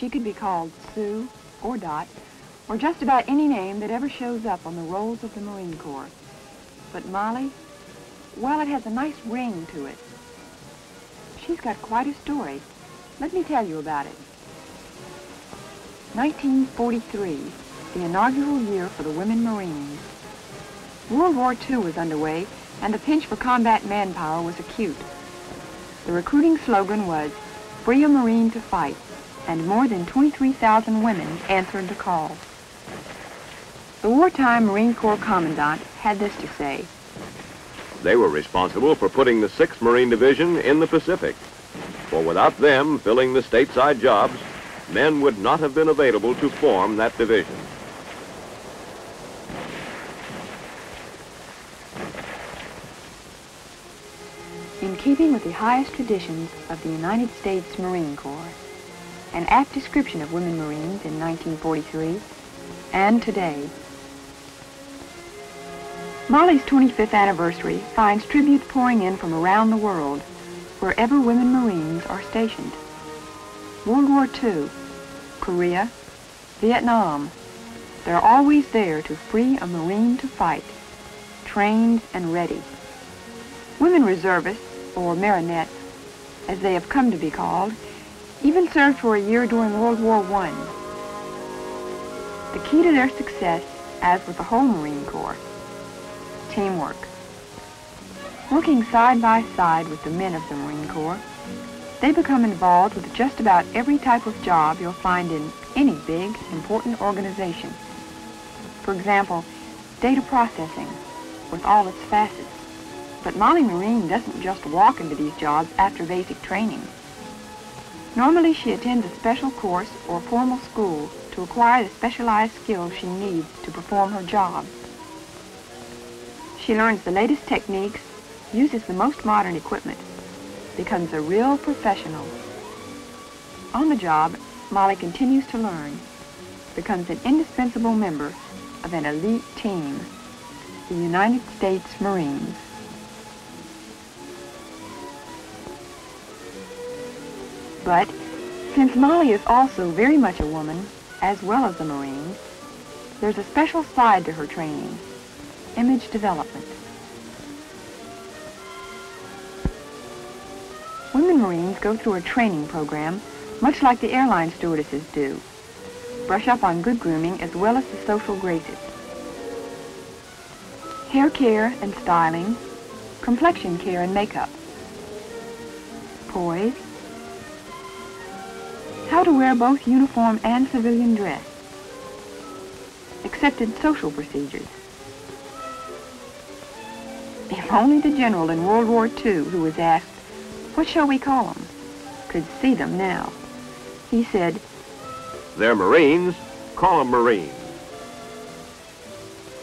she could be called Sue or Dot or just about any name that ever shows up on the rolls of the Marine Corps. But Molly, well, it has a nice ring to it. She's got quite a story. Let me tell you about it. 1943, the inaugural year for the women Marines. World War II was underway, and the pinch for combat manpower was acute. The recruiting slogan was, "Free a Marine to fight," and more than 23,000 women answered the call. The wartime Marine Corps Commandant had this to say. They were responsible for putting the 6th Marine Division in the Pacific. For without them filling the stateside jobs, men would not have been available to form that division. In keeping with the highest traditions of the United States Marine Corps, an apt description of women Marines in 1943 and today. Molly's 25th anniversary finds tributes pouring in from around the world, wherever women Marines are stationed. World War II, Korea, Vietnam, they're always there to free a Marine to fight, trained and ready. Women reservists, or marinettes, as they have come to be called, even served for a year during World War I. The key to their success, as with the whole Marine Corps, teamwork. Working side by side with the men of the Marine Corps, they become involved with just about every type of job you'll find in any big, important organization. For example, data processing, with all its facets. But Molly Marine doesn't just walk into these jobs after basic training. Normally, she attends a special course or formal school to acquire the specialized skills she needs to perform her job. She learns the latest techniques, uses the most modern equipment, becomes a real professional. On the job, Molly continues to learn, becomes an indispensable member of an elite team, the United States Marines. But since Molly is also very much a woman, as well as a Marine, there's a special side to her training, image development. Women Marines go through a training program, much like the airline stewardesses do. Brush up on good grooming as well as the social graces. Hair care and styling, complexion care and makeup. Poise. How to wear both uniform and civilian dress. Accepted social procedures. If only the general in World War II, who was asked, "What shall we call them?" could see them now. He said, "They're Marines, call them Marines."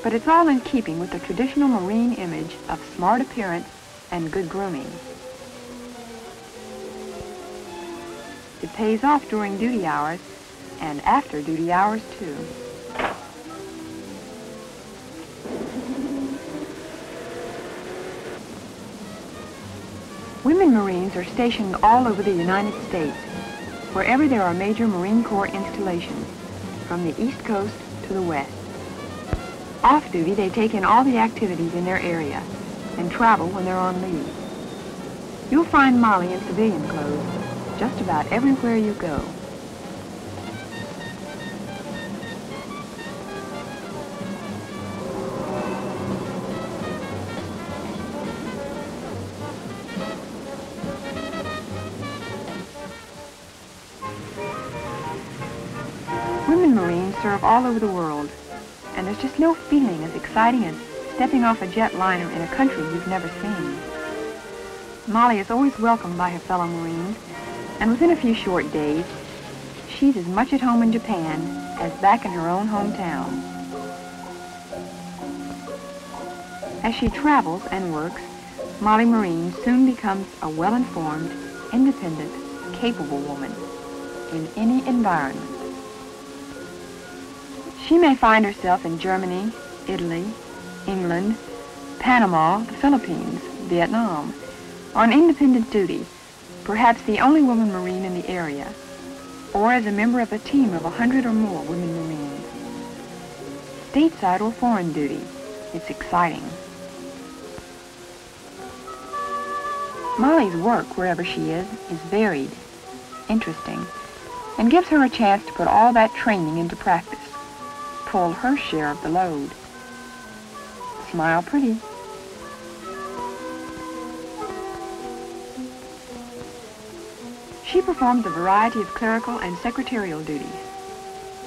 But it's all in keeping with the traditional Marine image of smart appearance and good grooming. It pays off during duty hours and after duty hours, too. Women Marines are stationed all over the United States, wherever there are major Marine Corps installations, from the East Coast to the West. Off duty, they take in all the activities in their area and travel when they're on leave. You'll find Molly in civilian clothes just about everywhere you go. Women Marines serve all over the world, and there's just no feeling as exciting as stepping off a jetliner in a country you've never seen. Molly is always welcomed by her fellow Marines, and within a few short days, she's as much at home in Japan as back in her own hometown. As she travels and works, Molly Marine soon becomes a well-informed, independent, capable woman in any environment. She may find herself in Germany, Italy, England, Panama, the Philippines, Vietnam, on independent duty, perhaps the only woman Marine in the area, or as a member of a team of 100 or more women Marines. Stateside or foreign duty, it's exciting. Molly's work, wherever she is varied, interesting, and gives her a chance to put all that training into practice, pull her share of the load. Smile pretty. She performs a variety of clerical and secretarial duties,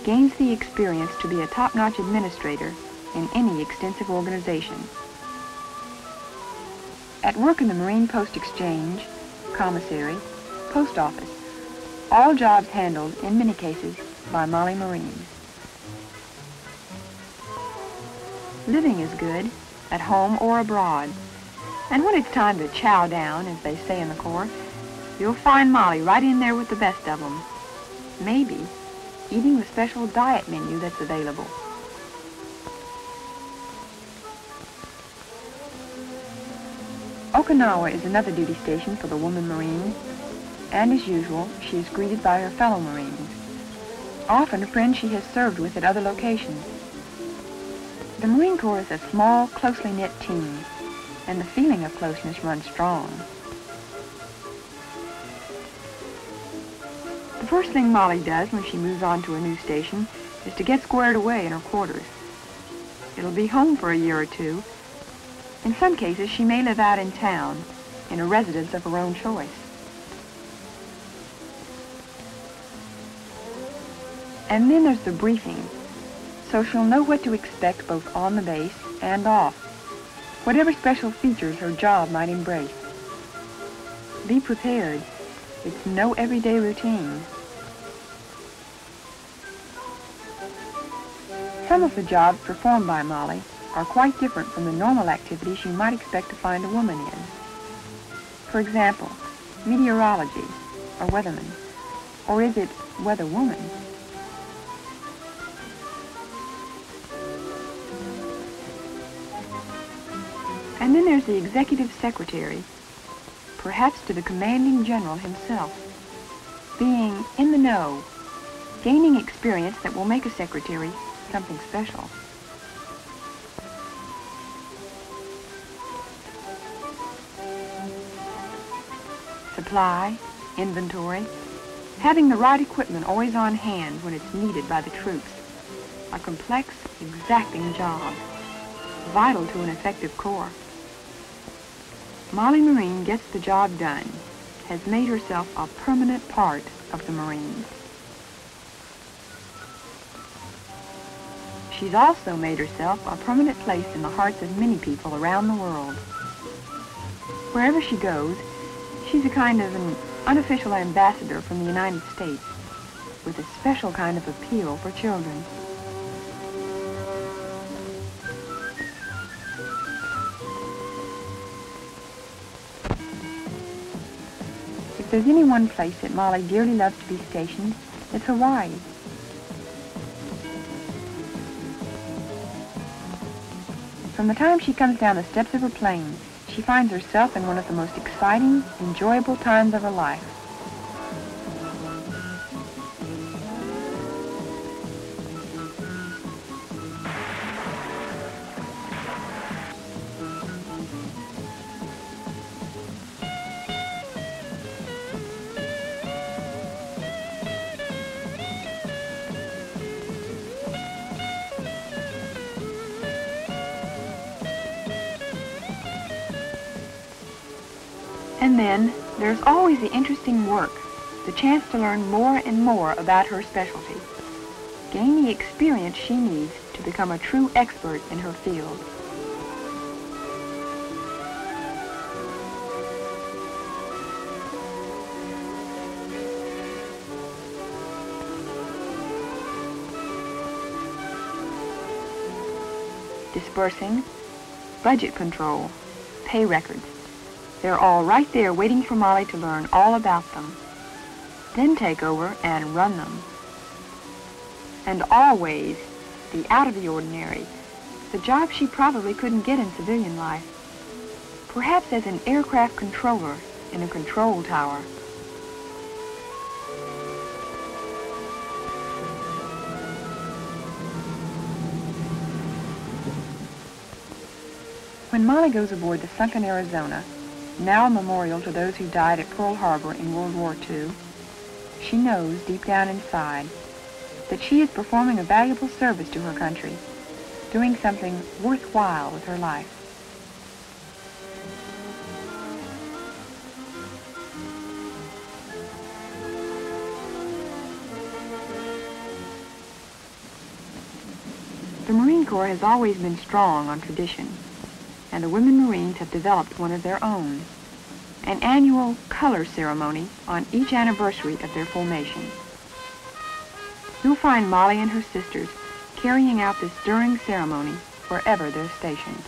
gains the experience to be a top-notch administrator in any extensive organization. At work in the Marine Post Exchange, Commissary, Post Office, all jobs handled, in many cases, by Molly Marines. Living is good, at home or abroad, and when it's time to chow down, as they say in the Corps, you'll find Molly right in there with the best of them. Maybe eating the special diet menu that's available. Okinawa is another duty station for the woman Marine, and as usual, she is greeted by her fellow Marines, often friends she has served with at other locations. The Marine Corps is a small, closely knit team, and the feeling of closeness runs strong. The first thing Molly does when she moves on to a new station is to get squared away in her quarters. It'll be home for a year or two. In some cases, she may live out in town, in a residence of her own choice. And then there's the briefing, so she'll know what to expect both on the base and off, whatever special features her job might embrace. Be prepared. It's no everyday routine. Some of the jobs performed by Molly are quite different from the normal activities you might expect to find a woman in. For example, meteorology, or weatherman, or is it weatherwoman? And then there's the executive secretary, perhaps to the commanding general himself, being in the know, gaining experience that will make a secretary something special. Supply, inventory, having the right equipment always on hand when it's needed by the troops. A complex, exacting job, vital to an effective corps. Molly Marine gets the job done, has made herself a permanent part of the Marines. She's also made herself a permanent place in the hearts of many people around the world. Wherever she goes, she's a kind of an unofficial ambassador from the United States, with a special kind of appeal for children. If there's any one place that Molly dearly loves to be stationed, it's Hawaii. From the time she comes down the steps of her plane, she finds herself in one of the most exciting, enjoyable times of her life. And then, there's always the interesting work, the chance to learn more and more about her specialty, gain the experience she needs to become a true expert in her field. Dispersing, budget control, pay records. They're all right there waiting for Molly to learn all about them, then take over and run them. And always, the out of the ordinary, the job she probably couldn't get in civilian life, perhaps as an aircraft controller in a control tower. When Molly goes aboard the sunken Arizona, now a memorial to those who died at Pearl Harbor in World War II, she knows deep down inside that she is performing a valuable service to her country, doing something worthwhile with her life. The Marine Corps has always been strong on tradition, and the women Marines have developed one of their own, an annual color ceremony on each anniversary of their formation. You'll find Molly and her sisters carrying out this stirring ceremony wherever they're stationed.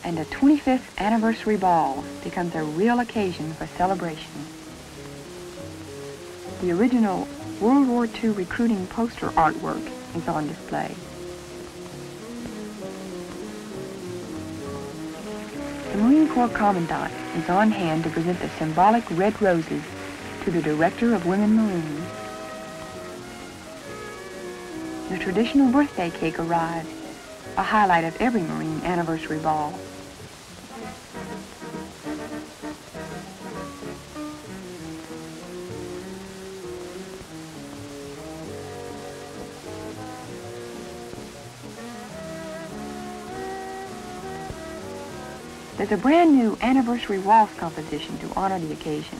And a 25th anniversary ball becomes a real occasion for celebration. The original World War II recruiting poster artwork is on display. The Marine Corps Commandant is on hand to present the symbolic red roses to the Director of Women Marines. The traditional birthday cake arrives, a highlight of every Marine anniversary ball. There's a brand new anniversary waltz composition to honor the occasion.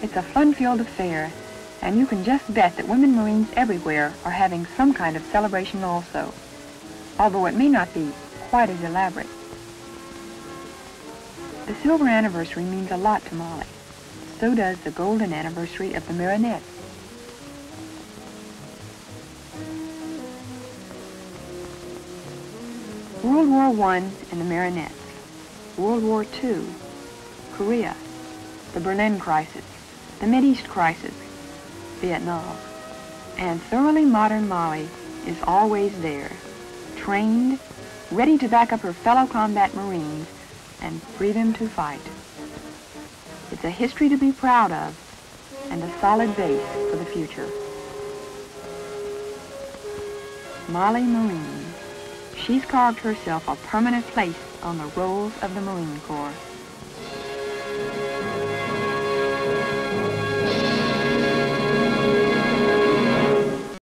It's a fun-filled affair, and you can just bet that women Marines everywhere are having some kind of celebration also, although it may not be quite as elaborate. The silver anniversary means a lot to Molly. So does the golden anniversary of the Marionettes. World War I and the Marionettes, World War II, Korea, the Berlin crisis, the Mideast crisis, Vietnam, and thoroughly modern Molly is always there, trained, ready to back up her fellow combat Marines and free them to fight. It's a history to be proud of and a solid base for the future. Molly Marine. She's carved herself a permanent place on the rolls of the Marine Corps.